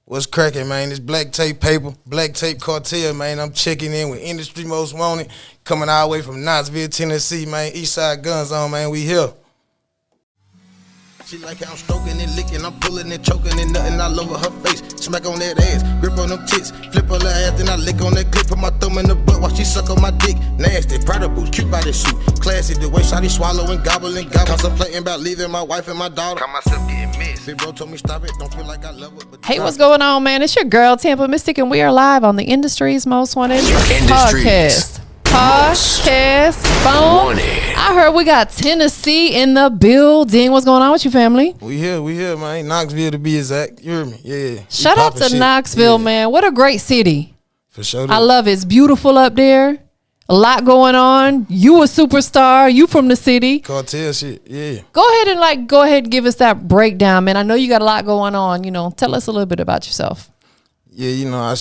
What's cracking, man? It's BlacTape Papah, BlacTape Cartel, man. I'm checking in with Industry Most Wanted, coming all the way from Knoxville, Tennessee, man. Eastside Guns On, man. We here. She like how I'm stroking and licking, I'm pulling and choking and nothing all over her face. Smack on that ass, grip on them tits, flip on her ass, then I lick on that clip, put my thumb in the butt while she suck on my dick. Nasty, Prada boots, cute body suit, classy the way shawty swallow and gobble and gobble. Contemplating about leaving my wife and my daughter. Caught myself getting missed. Big bro told me stop it, don't feel like I love it. But hey, what's going on, man? It's your girl TampaMystic, and we are live on the Industry's Most Wanted podcast. Phone. I heard we got Tennessee in the building. What's going on with you, family? We here, man. Knoxville to be exact. You hear me? Yeah. Shout out to Knoxville, man. What a great city. For sure. I love it. It's beautiful up there. A lot going on. You a superstar. You from the city. Cartel shit, yeah. Go ahead and give us that breakdown, man. I know you got a lot going on. You know, tell us a little bit about yourself. Yeah, you know, I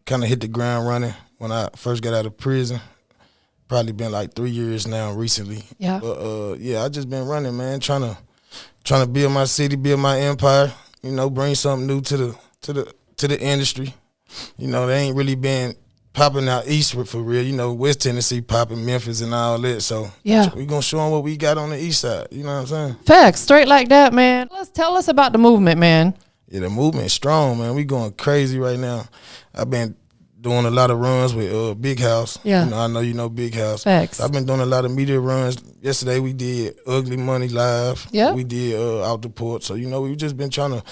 kind of hit the ground running when I first got out of prison. Probably been like 3 years now recently. Yeah. But yeah, I just been running, man, trying to build my city, build my empire, you know, bring something new to the industry. You know, they ain't really been popping out eastward for real. You know, West Tennessee popping, Memphis and all that. So yeah, we gonna show them what we got on the east side. You know what I'm saying? Facts, straight like that, man. Tell us about the movement, man. Yeah, the movement's strong, man. We going crazy right now. I've been doing a lot of runs with Big House. Yeah. You know, I know you know Big House. Facts. I've been doing a lot of media runs. Yesterday we did Ugly Money Live. Yeah. We did Out the Port. So, you know, we've just been trying to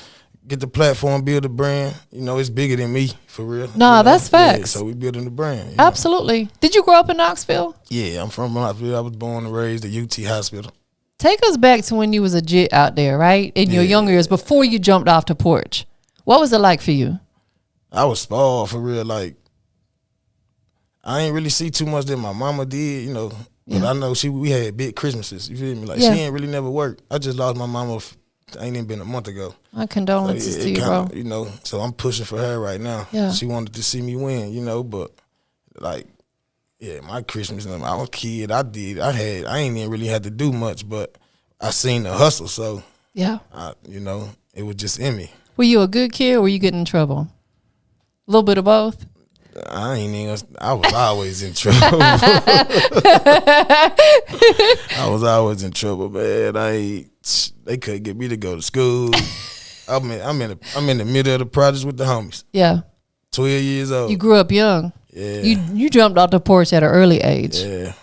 get the platform, build the brand. You know, it's bigger than me, for real. Nah, that's facts. Yeah, so we building the brand. Absolutely. Know? Did you grow up in Knoxville? Yeah, I'm from Knoxville. I was born and raised at UT Hospital. Take us back to when you was a jit out there, right? In your younger years, before you jumped off the porch. What was it like for you? I was spoiled, for real. Like, I ain't really see too much that my mama did, you know. But I know we had big Christmases, you feel me? Like, she ain't really never worked. I just lost my mama, ain't even been a month ago. My condolences to you, bro. You know, so I'm pushing for her right now. Yeah. She wanted to see me win, you know, but, like, yeah, my Christmas, I was a kid, I ain't even really had to do much, but I seen the hustle, so, yeah, you know, it was just in me. Were you a good kid or were you getting in trouble? A little bit of both? I was always in trouble. I was always in trouble, man. They couldn't get me to go to school. I'm in the middle of the projects with the homies. Yeah. 12 years old. You grew up young. Yeah. You jumped off the porch at an early age. Yeah.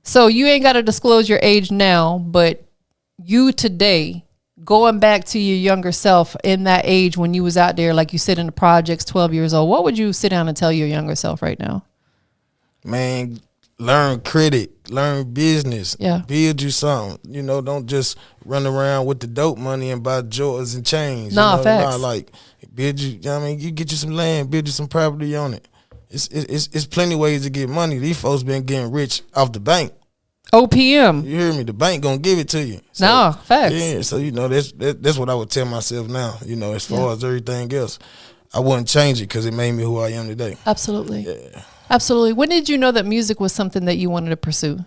So you ain't got to disclose your age now, but you today, going back to your younger self in that age when you was out there, like you said, in the projects, 12 years old, what would you sit down and tell your younger self right now? Man, learn credit, learn business, build you something. You know, don't just run around with the dope money and buy Jordans and chains. Nah, you know? facts. Nah, like, build you, I mean, you get you some land, build you some property on it. It's plenty of ways to get money. These folks been getting rich off the bank. OPM. You hear me? The bank gonna give it to you. So, no, facts. Yeah, so you know that's what I would tell myself now. You know, as far as everything else, I wouldn't change it because it made me who I am today. Absolutely. Yeah. Absolutely. When did you know that music was something that you wanted to pursue?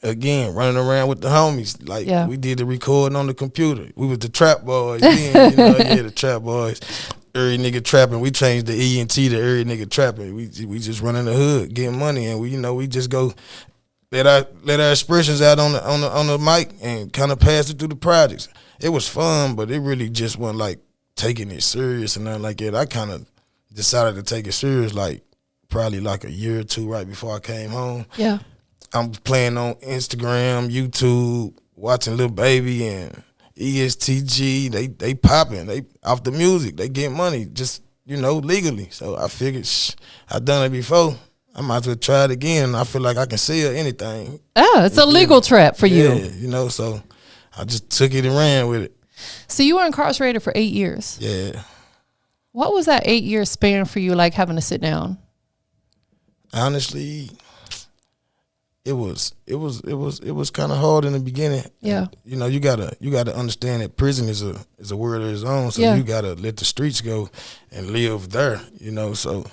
Again, running around with the homies. Like, we did the recording on the computer. We was the trap boys. Then, you know, the trap boys. Every nigga trapping, we changed the E and T to every nigga trapping. We just running the hood, getting money, and we just go let our expressions out on the mic and kind of pass it through the projects. It was fun, but it really just wasn't like taking it serious and nothing like that. I kind of decided to take it serious like probably like a year or two right before I came home. Yeah, I'm playing on Instagram, YouTube, watching Lil Baby and ESTG, they popping, they off the music, they get money just, you know, legally. So I figured, I've done it before, I might as well try it again. I feel like I can sell anything. Oh, it's a legal trap for you. Yeah, you know, so I just took it and ran with it. So you were incarcerated for 8 years. Yeah. What was that 8 year span for you, like having to sit down? Honestly, it was kind of hard in the beginning. Yeah, you know, you gotta understand that prison is a world of its own. So you gotta let the streets go and live there. You know, so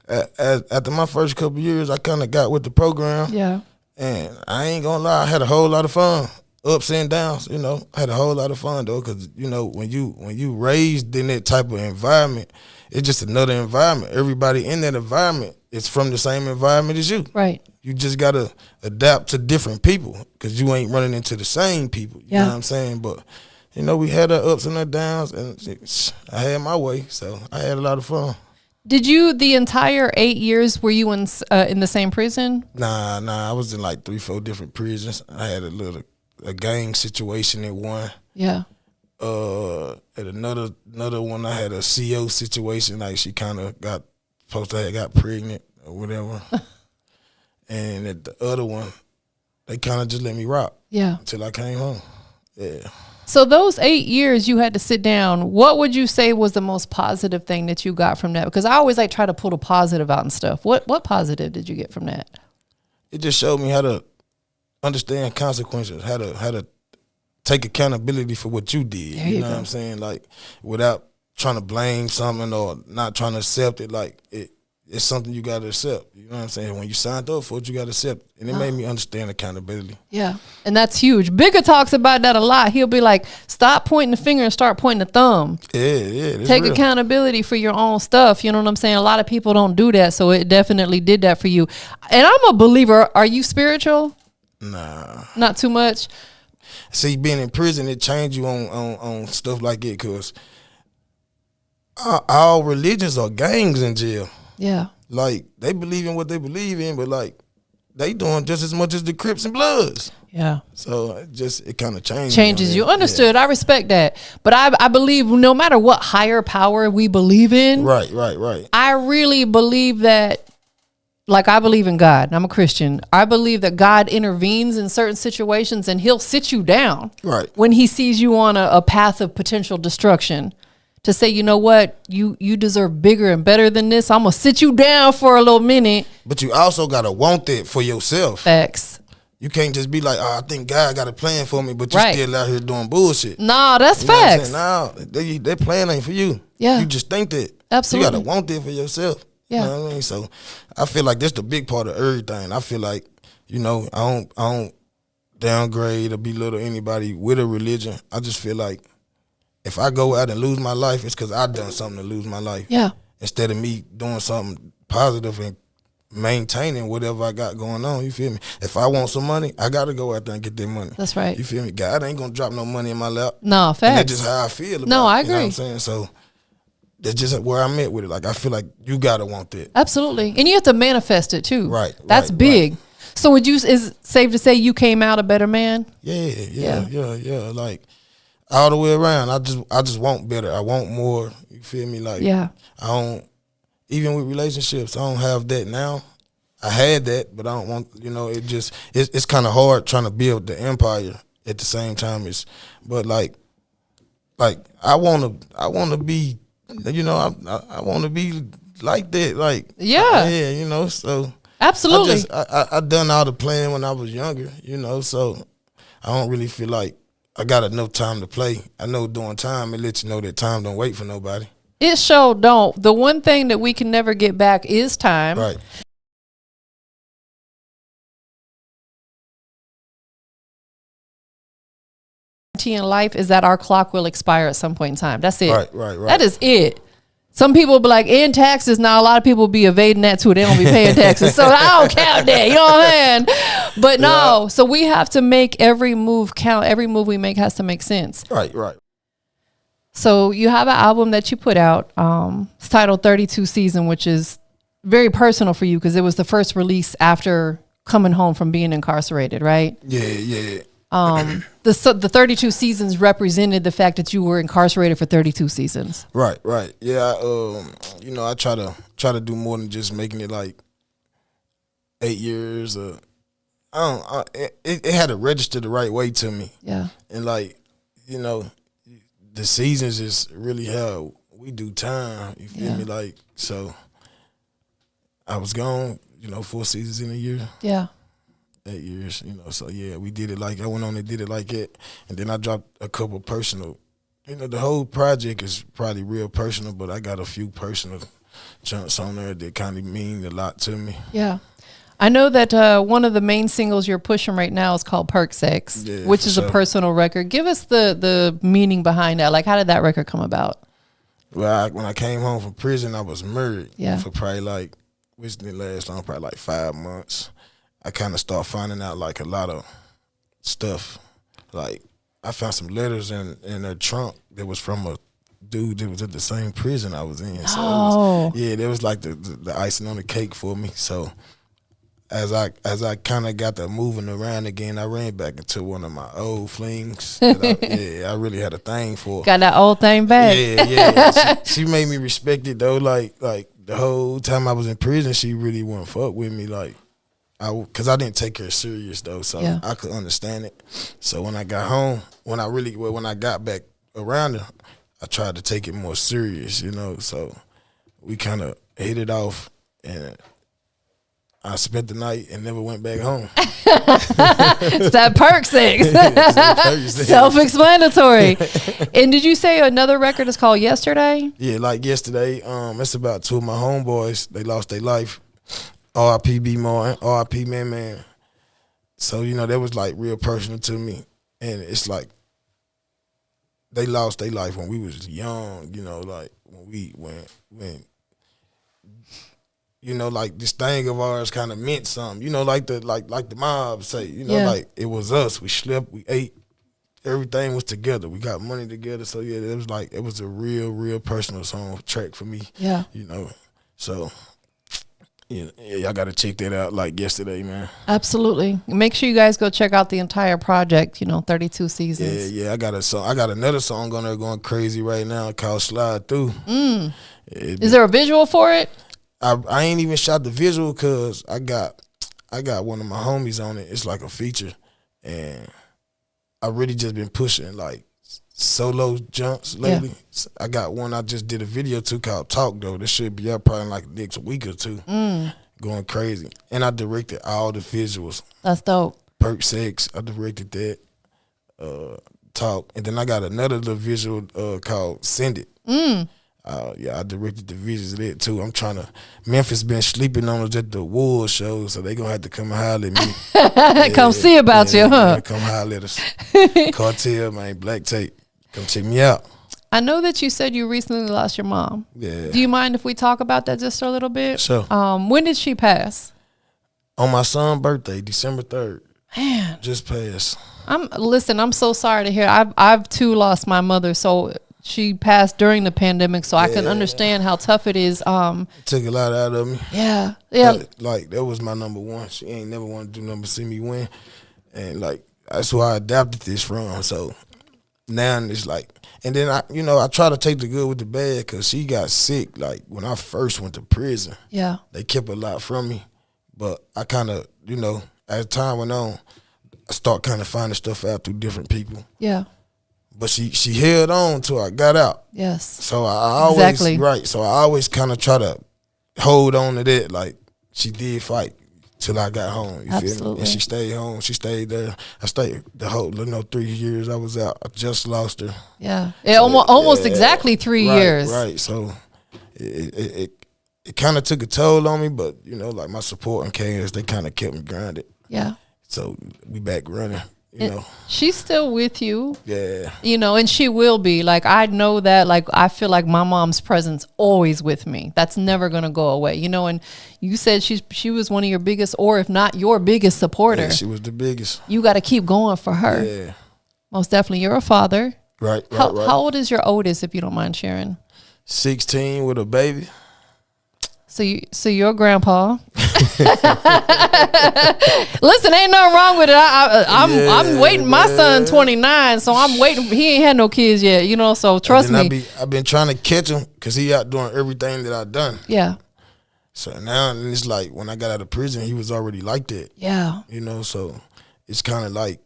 after my first couple of years, I kind of got with the program. Yeah, and I ain't gonna lie, I had a whole lot of fun. ups and downs. You know, I had a whole lot of fun though, because you know when you raised in that type of environment, it's just another environment. Everybody in that environment is from the same environment as you. Right. You just gotta adapt to different people because you ain't running into the same people. You know what I'm saying? But you know, we had our ups and our downs, and I had my way, so I had a lot of fun. Did you, the entire 8 years, were you in the same prison? Nah, I was in like 3-4 different prisons. I had a gang situation at one. Yeah. At another one, I had a CO situation. Like she kind of got pregnant or whatever. And at the other one, they kind of just let me rock. Yeah. Until I came home. Yeah. So those 8 years you had to sit down, what would you say was the most positive thing that you got from that? Because I always try to pull the positive out and stuff. What positive did you get from that? It just showed me how to understand consequences, how to take accountability for what you did. You know what I'm saying? Like without trying to blame something or not trying to accept it, like it's something you got to accept. You know what I'm saying? When you signed up for it, you got to accept it. And it made me understand accountability. Yeah. And that's huge. Bigger talks about that a lot. He'll be like, stop pointing the finger and start pointing the thumb. Yeah. Take real. Accountability for your own stuff. You know what I'm saying? A lot of people don't do that. So it definitely did that for you. And I'm a believer. Are you spiritual? Nah. Not too much? See, being in prison, it changed you on stuff like it because all religions are gangs in jail. Yeah. Like, they believe in what they believe in, but, like, they doing just as much as the Crips and Bloods. Yeah. So, it kind of changes you. Understood. Yeah. I respect that. But I believe no matter what higher power we believe in. Right. I really believe that, like, I believe in God. I'm a Christian. I believe that God intervenes in certain situations and he'll sit you down. Right. When he sees you on a path of potential destruction. To say, you know what, you deserve bigger and better than this. I'm going to sit you down for a little minute. But you also got to want that for yourself. Facts. You can't just be like, oh, I think God got a plan for me, but you still out here doing bullshit. Nah, that's facts. No, that plan ain't for you. Yeah. You just think that. Absolutely. You got to want that for yourself. Yeah. You know what I mean? So I feel like that's the big part of everything. I feel like, you know, I don't downgrade or belittle anybody with a religion. I just feel like, if I go out and lose my life, it's because I done something to lose my life. Yeah. Instead of me doing something positive and maintaining whatever I got going on, you feel me? If I want some money, I got to go out there and get that money. That's right. You feel me? God ain't going to drop no money in my lap. No, facts. And that's just how I feel about it. No, I agree. You know what I'm saying? So that's just where I'm at with it. Like, I feel like you got to want that. Absolutely. And you have to manifest it too. Right. That's big. Right. So is it safe to say you came out a better man? Yeah. Like, all the way around, I just want better. I want more. You feel me? Like, I don't, even with relationships, I don't have that now. I had that, but I don't want, you know, it's kind of hard trying to build the empire at the same time. But like I want to be, you know, I want to be like that. Like, you know, so. Absolutely. I done all the playing when I was younger, you know, so I don't really feel like I got enough time to play. I know during time, it lets you know that time don't wait for nobody. It sure don't. The one thing that we can never get back is time. Right. In life is that our clock will expire at some point in time. That's it. Right. That is it. Some people be like, in taxes. Now, a lot of people be evading that too. They don't be paying taxes. So I don't count that. You know what I'm saying? But no, so we have to make every move count. Every move we make has to make sense. Right. So you have an album that you put out. It's titled 32 Season, which is very personal for you because it was the first release after coming home from being incarcerated, right? Yeah. The 32 seasons represented the fact that you were incarcerated for 32 seasons. Right. Yeah, you know, I try to do more than just making it like 8 years. It had to register the right way to me. Yeah. And like, you know, the seasons is really how we do time. You feel me? Like, so I was gone, you know, 4 seasons in a year. Yeah. 8 years, you know, so yeah, we did it like, I went on and did it like it, and then I dropped a couple personal, you know, the whole project is probably real personal, but I got a few personal chunks on there that kind of mean a lot to me. Yeah. I know that one of the main singles you're pushing right now is called Perk 6, which is a personal record. Give us the meaning behind that. Like, how did that record come about? Well, when I came home from prison, I was married for probably like, which didn't last long, probably like 5 months. I kind of started finding out like a lot of stuff. Like, I found some letters in her trunk that was from a dude that was at the same prison I was in. So that was like the icing on the cake for me. So as I kind of got to moving around again, I ran back into one of my old flings. I really had a thing for. Got that old thing back. Yeah. She made me respect it though. Like the whole time I was in prison, she really wouldn't fuck with me. Like, cause I didn't take her serious though, so I could understand it. So when I got home, when I got back around her, I tried to take it more serious, you know. So we kind of hit it off, and I spent the night and never went back home. It's that Perk 6. Self-explanatory. And did you say another record is called Yesterday? Yeah, like Yesterday. It's about two of my homeboys. They lost their life. R.I.P. B. Martin, R.I.P. Man. So, you know, that was like real personal to me. And it's like they lost their life when we was young, you know, like when you know, like this thing of ours kind of meant something. You know, like the mob say, you know, like it was us. We slept, we ate, everything was together. We got money together. So yeah, it was a real personal song track for me. Yeah. You know. So yeah, y'all gotta check that out like Yesterday, man. Absolutely. Make sure you guys go check out the entire project, you know, 32 seasons. Yeah, I got a song. I got another song on there going crazy right now called Slide Through. Is there a visual for it? I ain't even shot the visual because I got one of my homies on it. It's like a feature, and I really just been pushing like solo jumps lately. Yeah. I got one I just did a video to called Talk though. This should be up probably in like next week or two. Going crazy, and I directed all the visuals. That's dope. Perk 6, I directed that. Talk, and then I got another little visual called Send It. I directed the videos of that too. Memphis been sleeping on us at the Wool show, so they gonna have to come holler at me. Come see about you, huh? Come holler at us. Cartel, man, BlacTape. Come check me out. I know that you said you recently lost your mom. Yeah. Do you mind if we talk about that just for a little bit? Sure. When did she pass? On my son's birthday, December 3rd. Man. Just passed. I'm so sorry to hear. I've too lost my mother, so she passed during the pandemic, so I can understand how tough it is. It took a lot out of me. Yeah. Like that was my number one. She ain't never want to do nothing but see me win, and like that's where I adapted this from. So now it's like, and then I try to take the good with the bad because she got sick. Like when I first went to prison, they kept a lot from me, but I kind of as time went on, I start kind of finding stuff out through different people. Yeah. But she held on till I got out. Yes. So I always So I always kind of try to hold on to that. Like she did fight till I got home. You feel me? And she stayed home. She stayed there. I stayed the whole 3 years I was out. I just lost her. Yeah. Almost exactly 3 years. Right. So it kind of took a toll on me, but like my support and cares, they kind of kept me grounded. Yeah. So we back running. She's still with you. Yeah. And she will be. Like, I know that, like, I feel like my mom's presence always with me. That's never going to go away. And you said she was one of your biggest, or if not your biggest supporter. Yeah, she was the biggest. You got to keep going for her. Yeah. Most definitely. You're a father. Right. How old is your oldest, if you don't mind sharing? 16 with a baby. So you're a grandpa. Listen, ain't nothing wrong with it. I'm waiting. My son 29, so I'm waiting. He ain't had no kids yet, So trust me. I've been trying to catch him because he out doing everything that I've done. Yeah. So now it's like when I got out of prison, he was already like that. Yeah. So it's kind of like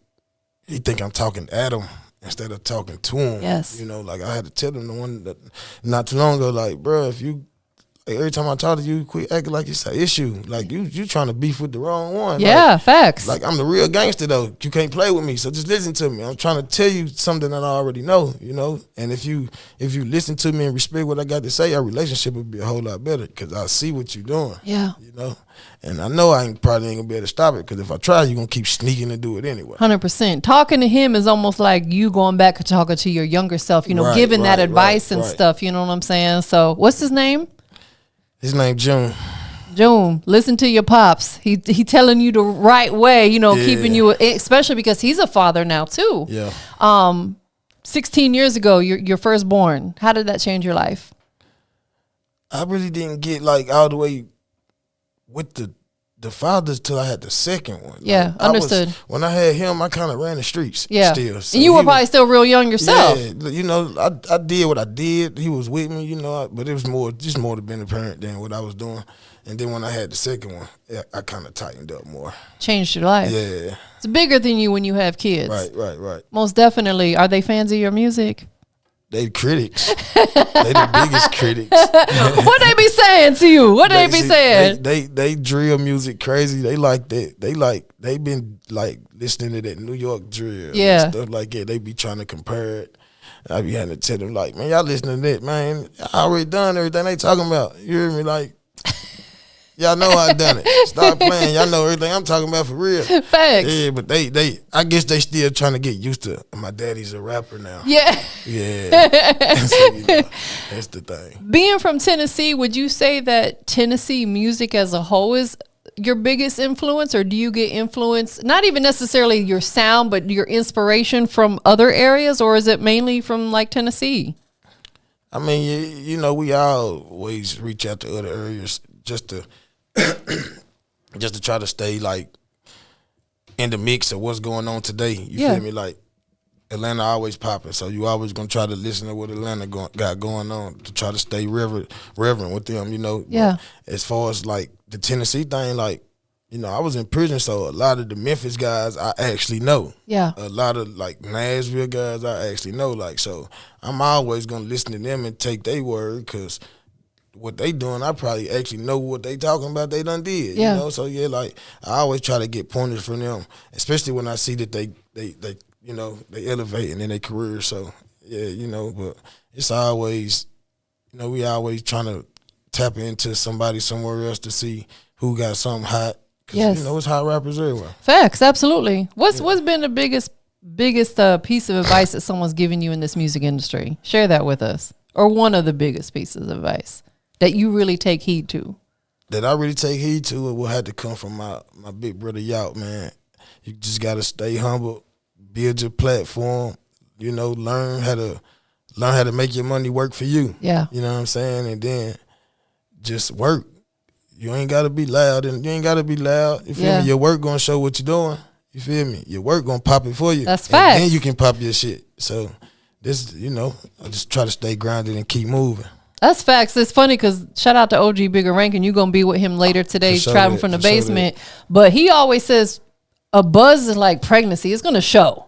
he think I'm talking at him instead of talking to him. Yes. Like I had to tell him the one that not too long ago, like, bro, if you Like, every time I talk to you, quit acting like it's an issue. Like, you trying to beef with the wrong one. Yeah, like, facts. Like, I'm the real gangster, though. You can't play with me, so just listen to me. I'm trying to tell you something that I already know, you know? And if you listen to me and respect what I got to say, our relationship would be a whole lot better because I see what you're doing. Yeah. You know? And I know probably ain't going to be able to stop it because if I try, you're going to keep sneaking and do it anyway. 100%. Talking to him is almost like you going back and talking to your younger self, you know, giving that advice and stuff, you know what I'm saying? So what's his name? His name June. June, listen to your pops. He telling you the right way, you know, keeping you, especially because he's a father now too. Yeah. 16 years ago, your firstborn. How did that change your life? I really didn't get like all the way with the fathers till I had the second one. Yeah, like, understood. When I had him, I kind of ran the streets. Yeah, still. So and you were probably still real young yourself. Yeah, you know, I did what I did. He was with me, you know, but it was more to being a parent than what I was doing. And then when I had the second one, I kind of tightened up more. Changed your life. Yeah, it's bigger than you when you have kids. Right. Most definitely. Are they fans of your music? They critics. They the biggest critics. What they be saying to you? What they be saying? They drill music crazy. They like that. They been like listening to that New York drill. Yeah. And stuff like that. They be trying to compare it. I be having to tell them like, man, y'all listening to that, man. I already done everything they talking about. You hear me? Like, y'all know I done it. Stop playing. Y'all know everything I'm talking about for real. Facts. Yeah, but they I guess they still trying to get used to my daddy's a rapper now. Yeah. Yeah. So, you know, that's the thing. Being from Tennessee, would you say that Tennessee music as a whole is your biggest influence, or do you get influence, not even necessarily your sound, but your inspiration from other areas, or is it mainly from like Tennessee? I mean, you know, we always reach out to other areas just to try to stay like in the mix of what's going on today. You feel me? Like Atlanta always popping, so you always gonna try to listen to what Atlanta got going on to try to stay reverent with them. You know. Yeah. But as far as like the Tennessee thing, like, you know, I was in prison, so a lot of the Memphis guys I actually know. Yeah. A lot of like Nashville guys I actually know. Like, so I'm always gonna listen to them and take their word because what they doing, I probably actually know what they talking about. They done did, you know. So yeah, like I always try to get pointers from them, especially when I see that they you know, they elevating in their career. So yeah, you know, but it's always, you know, we always trying to tap into somebody somewhere else to see who got something hot. Cause you know, it's hot rappers everywhere. Facts, absolutely. What's been the biggest piece of advice that someone's given you in this music industry? Share that with us, or one of the biggest pieces of advice that you really take heed to. That I really take heed to, it will have to come from my big brother Yacht, man. You just gotta stay humble, build your platform, you know, learn how to make your money work for you. Yeah. You know what I'm saying? And then just work. You ain't gotta be loud, and you ain't gotta be loud. You feel me? Your work gonna show what you're doing. You feel me? Your work gonna pop it for you. That's facts. And then you can pop your shit. So this, you know, I just try to stay grounded and keep moving. That's facts. It's funny because shout out to OG Bigger Rank, and you're going to be with him later today, traveling from the basement. But he always says a buzz is like pregnancy. It's going to show.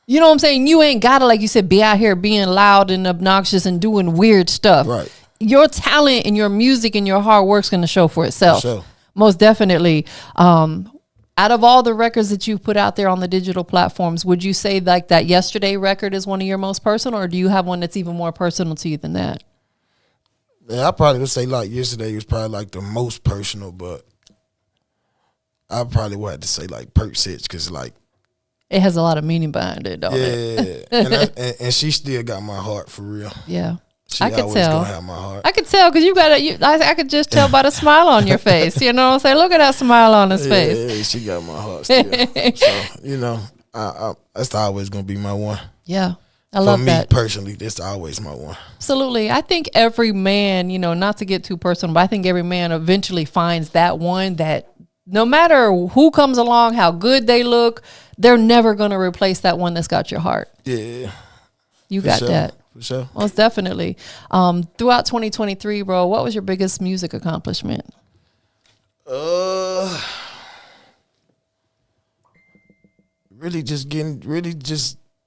You know what I'm saying? You ain't got to, like you said, be out here being loud and obnoxious and doing weird stuff. Right. Your talent and your music and your hard work's going to show for itself. For sure. Most definitely. Out of all the records that you put out there on the digital platforms, would you say like that Yesterday record is one of your most personal, or do you have one that's even more personal to you than that? Yeah, I probably would say like Yesterday was probably like the most personal, but I probably would have to say like Percocets because like it has a lot of meaning behind it, don't it? Yeah, and she still got my heart for real. Yeah, she I could always tell. gonna have my heart. I could tell because you got it. I could just tell by the smile on your face. You know what I'm saying? Look at that smile on his face. Yeah, she got my heart still. So you know, I that's always gonna be my one. Yeah. I love that. For me personally, that's always my one. Absolutely. I think every man, you know, not to get too personal, but I think every man eventually finds that one that no matter who comes along, how good they look, they're never going to replace that one that's got your heart. Yeah. You got that. For sure. Most definitely. Throughout 2023, bro, what was your biggest music accomplishment? Really just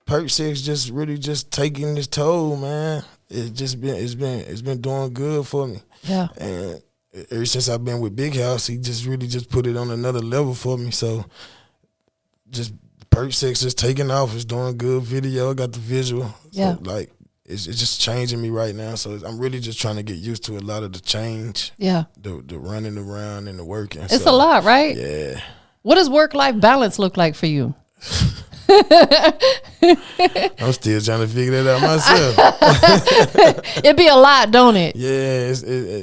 Perc 6 just really just taking this toll, man. it's been doing good for me. Yeah. And ever since I've been with Big House, he just really just put it on another level for me. So just Perk 6 is taking off. It's doing good video. I got the visual. Yeah. So like it's just changing me right now. So I'm really just trying to get used to a lot of the change. Yeah. The running around and the working. It's a lot, right? Yeah. What does work-life balance look like for you? I'm still trying to figure that out myself. It'd be a lot, don't it? Yeah,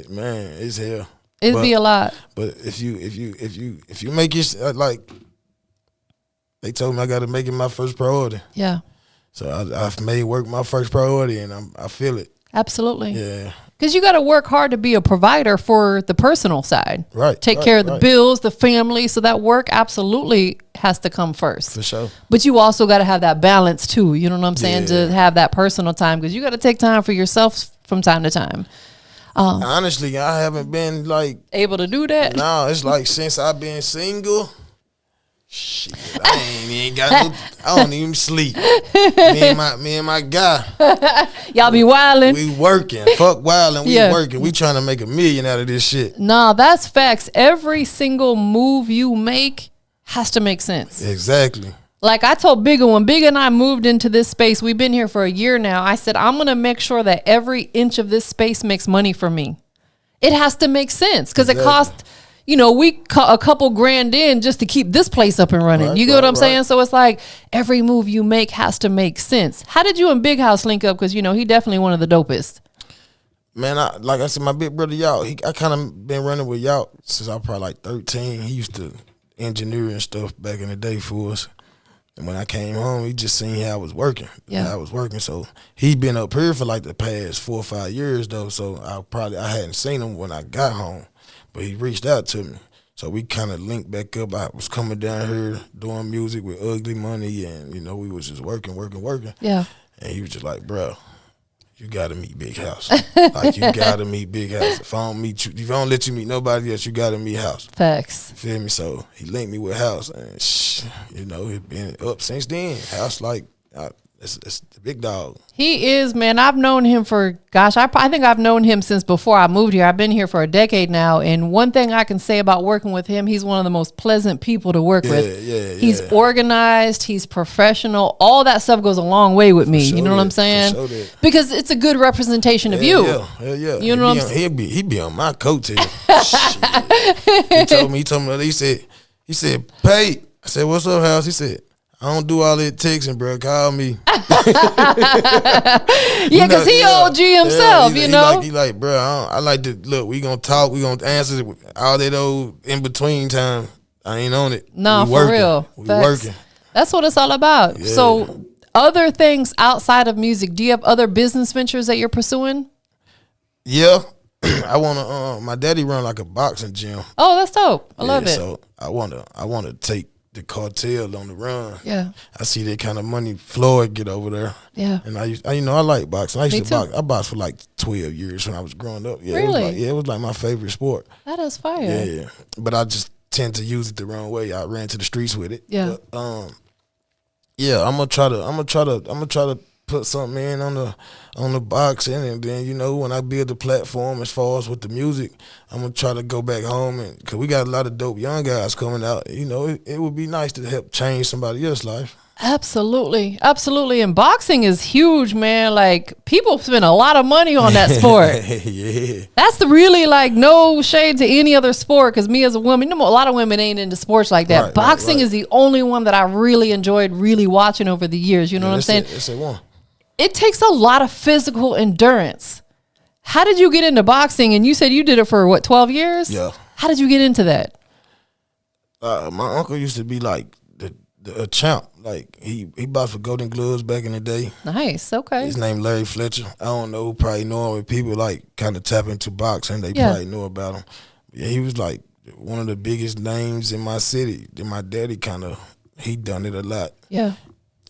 man, it's hell. It'd be a lot. But if you make it like they told me, I got to make it my first priority. Yeah. So I've made work my first priority, and I feel it. Absolutely. Yeah. Because you got to work hard to be a provider for the personal side. Right. Take care of the bills, the family. So that work absolutely has to come first. For sure. But you also got to have that balance too. You know what I'm saying? Yeah. To have that personal time, because you got to take time for yourself from time to time. Honestly, I haven't been like able to do that. No, it's like since I've been single. Shit, I ain't got no. I don't even sleep. Me and my guy. Y'all be wilding. We working. Fuck wilding. We working. We trying to make $1 million out of this shit. Nah, that's facts. Every single move you make has to make sense. Exactly. Like I told Bigger, when Bigger and I moved into this space, we've been here for a year now. I said, I'm going to make sure that every inch of this space makes money for me. It has to make sense because it costs, you know, a couple grand in just to keep this place up and running. You get what I'm saying? So it's like every move you make has to make sense. How did you and Big House link up? Because, you know, he definitely one of the dopest. Man, like I said, my big brother, I kind of been running with Yacht since I was probably like 13. He used to engineer and stuff back in the day for us. And when I came home, he just seen how I was working. Yeah. How I was working. So he been up here for like the past 4 or 5 years though. So I hadn't seen him when I got home, but he reached out to me. So we kind of linked back up. I was coming down here doing music with Ugly Money, and you know we was just working. Yeah. And he was just like, bro, you gotta meet Big House. Like you gotta meet Big House. If I don't meet you, if I don't let you meet nobody else, you gotta meet House. Facts. You feel me? So he linked me with House, and you know it's been up since then. House like it's the big dog. He is, man. I've known him for, gosh, I think I've known him since before I moved here. I've been here for a decade now, and one thing I can say about working with him, he's one of the most pleasant people to work with. He's organized, he's professional. All that stuff goes a long way with me. You know what I'm saying? Because it's a good representation of you. Yeah. You know what I'm saying? He be on my coattail. He told me, he said, Pay. I said, what's up, House? He said, I don't do all that texting, bro. Call me. Yeah, because he OG himself, you know. He like, bro, I like to, look, we going to talk. We going to answer all that old in-between time. I ain't on it. No, for real. We working. That's what it's all about. Yeah. So other things outside of music, do you have other business ventures that you're pursuing? Yeah. I want to, my daddy run like a boxing gym. Oh, that's dope. I love it. So I want to take the cartel on the run. Yeah. I see that kind of money Floyd get over there. Yeah. And I like boxing. I used to box. I boxed for like 12 years when I was growing up. Yeah. Really? It was like my favorite sport. That is fire. Yeah. But I just tend to use it the wrong way. I ran to the streets with it. Yeah. But, I'm gonna try to put something in on the boxing, and then you know when I build the platform as far as with the music, I'm gonna try to go back home, and cause we got a lot of dope young guys coming out. You know, it would be nice to help change somebody else's life. Absolutely. And boxing is huge, man. Like people spend a lot of money on that sport. Yeah. That's really like no shade to any other sport. Cause me as a woman, you know, a lot of women ain't into sports like that. Boxing is the only one that I really enjoyed really watching over the years. You know what I'm saying? That's one. It takes a lot of physical endurance. How did you get into boxing? And you said you did it for what, 12 years? Yeah. How did you get into that? My uncle used to be like a champ. Like he boxed for Golden Gloves back in the day. Nice. Okay. His name Larry Fletcher. I don't know, probably know him. When people like kind of tap into boxing, they probably know about him. Yeah, he was like one of the biggest names in my city. Then my daddy he done it a lot. Yeah.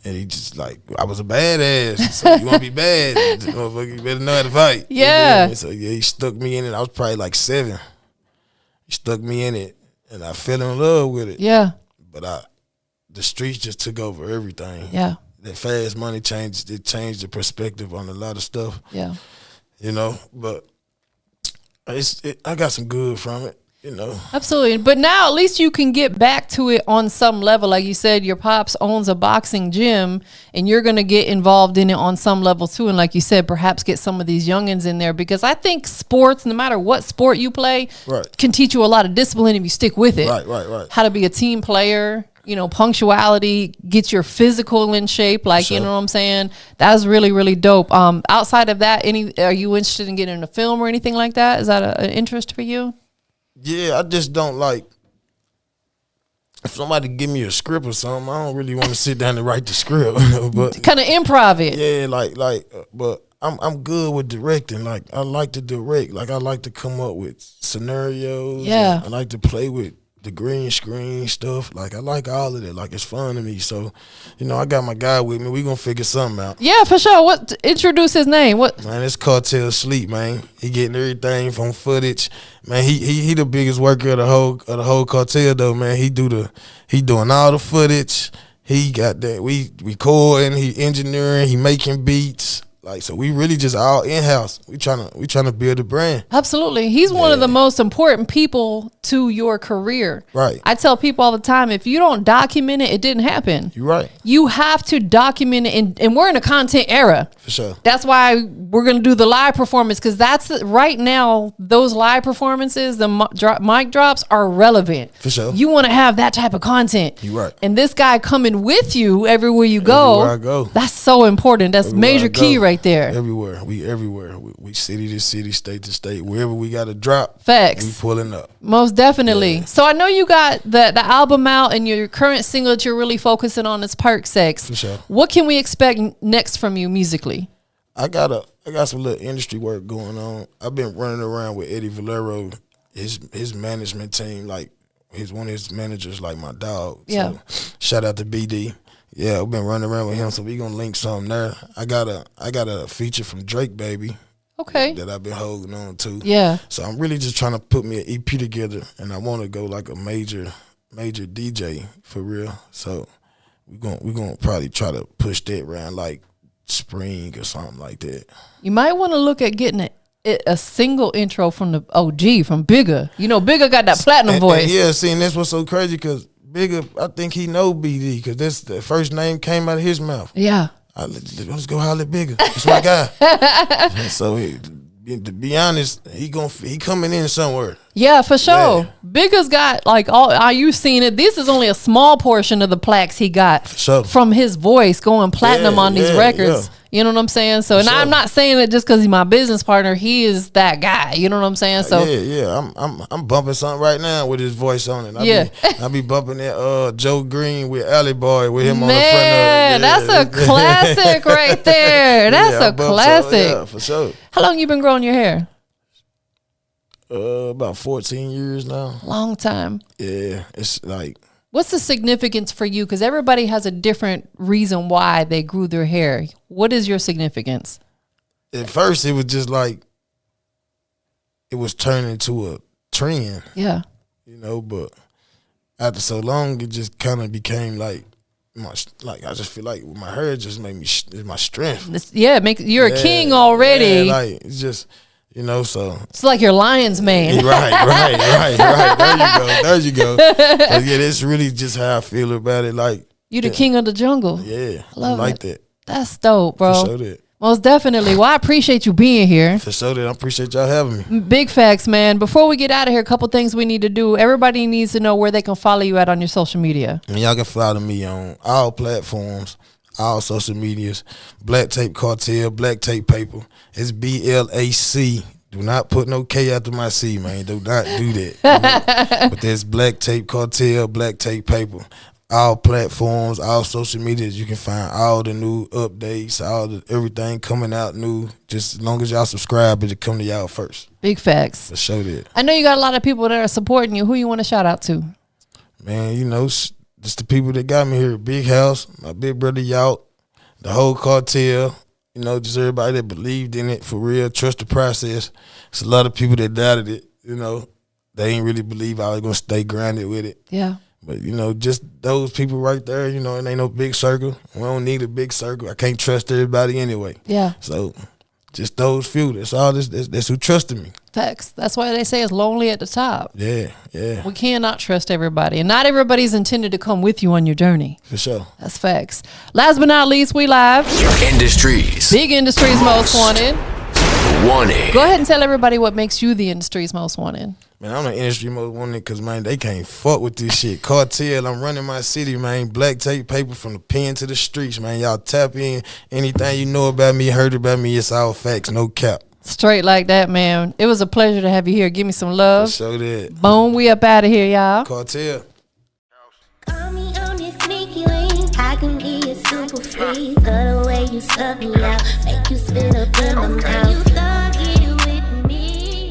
And he just like, I was a badass. So you want to be bad, motherfucker, you better know how to fight. Yeah. You know? So yeah, he stuck me in it. I was probably like 7. He stuck me in it, and I fell in love with it. Yeah. But the streets just took over everything. Yeah. that fast money changed the perspective on a lot of stuff. Yeah. You know, but I got some good from it. You know, absolutely. But now at least you can get back to it on some level. Like you said, your pops owns a boxing gym and you're going to get involved in it on some level too. And like you said, perhaps get some of these youngins in there, because I think sports, no matter what sport you play, can teach you a lot of discipline if you stick with it. Right. How to be a team player, you know, punctuality, get your physical in shape. Like, sure. You know what I'm saying? That's really, really dope. Outside of that, are you interested in getting into film or anything like that? Is that an interest for you? Yeah, I just don't like, if somebody give me a script or something, I don't really want to sit down and write the script. But kind of improv it. Yeah, but I'm good with directing. Like, I like to direct. Like, I like to come up with scenarios. Yeah. I like to play with the green screen stuff. Like, I like all of it. Like, it's fun to me. So, you know, I got my guy with me. We gonna figure something out. Yeah, for sure. Introduce his name. What? Man, it's Cartel Sleep, man. He getting everything from footage. Man, he the biggest worker of the whole cartel though, man. He doing all the footage. He got that. We recording, he engineering, he making beats. Like, so we really just all in-house. We trying to build a brand. Absolutely. He's one of the most important people to your career. Right. I tell people all the time, if you don't document it, it didn't happen. You're right. You have to document it, and we're in a content era. For sure. That's why we're going to do the live performance, because right now, those live performances, the mic drops are relevant. For sure. You want to have that type of content. You're right. And this guy coming with you everywhere you go. Everywhere I go. That's so important. That's everywhere major key right there. Everywhere. We everywhere. We city to city, state to state. Wherever we got to drop, facts. We pulling up. Most definitely. Yeah. So I know you got the album out, and your current single that you're really focusing on is Perk Sex. For sure. What can we expect next from you musically? I got some little industry work going on. I've been running around with Eddie Valero, his management team, like one of his managers, like my dog. Yeah. So shout out to BD. Yeah, I've been running around with him, so we gonna link something there. I got a feature from Drake, baby. Okay. That I've been holding on to. Yeah. So I'm really just trying to put me an EP together, and I want to go like a major DJ for real. So we gonna probably try to push that around like spring or something like that. You might want to look at getting a single intro from the OG, from Bigger. You know, Bigger got that platinum voice. And yeah, see, and that's what's so crazy, because Bigger, I think he know BD, because that's the first name came out of his mouth. Yeah. Let's go holler at Bigger. That's my guy. So to be honest, he coming in somewhere. Yeah, for sure. Yeah. Bigger's got like are you seeing it? This is only a small portion of the plaques he got from his voice going platinum on these records. Yeah. You know what I'm saying? So, and I'm not saying it just because he's my business partner. He is that guy. You know what I'm saying? So I'm bumping something right now with his voice on it. I be bumping that Joe Green with Alley Boy with him on the front of it. Yeah, that's a classic right there. That's a classic. Yeah, for sure. How long you been growing your hair? About 14 years now. Long time. Yeah, it's like. What's the significance for you? Because everybody has a different reason why they grew their hair. What is your significance? At first, it was just like, it was turning into a trend. Yeah. You know, but after so long, it just kind of became like, I just feel like my hair just made me, it's my strength. You're a king already. Yeah, like, it's just. You know, so it's like your lion's mane. Right. There you go. But yeah, that's really just how I feel about it. Like, you the king of the jungle. Yeah, I like that. That's dope, bro. For sure that. Most definitely. Well, I appreciate you being here. For sure that. I appreciate y'all having me. Big facts, man. Before we get out of here, a couple things we need to do. Everybody needs to know where they can follow you at on your social media. And y'all can follow me on all platforms, all social medias. BlacTape Cartel, BlacTape Papah. It's BLAC. Do not put no K after my C, man. Do not do that. You know? But there's BlacTape Cartel, BlacTape Papah. All platforms, all social medias, you can find all the new updates, everything coming out new. Just as long as y'all subscribe, it'll come to y'all first. Big facts. For sure that. I know you got a lot of people that are supporting you. Who you want to shout out to? Man, you know, just the people that got me here. Big House, my big brother Yacht, the whole cartel. You know, just everybody that believed in it for real, trust the process. It's a lot of people that doubted it, you know. They ain't really believe I was going to stay grounded with it. Yeah. But, you know, just those people right there, you know, it ain't no big circle. We don't need a big circle. I can't trust everybody anyway. Yeah. So just those few. That's all. That's who trusted me. Facts. That's why they say it's lonely at the top. Yeah, yeah. We cannot trust everybody. And not everybody's intended to come with you on your journey. For sure. That's facts. Last but not least, we live. Industries. Big Industries Most Wanted. Wanted. Go ahead and tell everybody what makes you the industry's most wanted. Man, I'm the industry most wanted because, man, they can't fuck with this shit. Cartel, I'm running my city, man. BlacTape Papah from the pen to the streets, man. Y'all tap in. Anything you know about me, heard about me, it's all facts, no cap. Straight like that, man. It was a pleasure to have you here. Give me some love. So that. Boom, we up out of here, y'all. Cartel. Call me on this sneaky link. I can be a super freak. The way you suck me out, make you spit up in my mouth.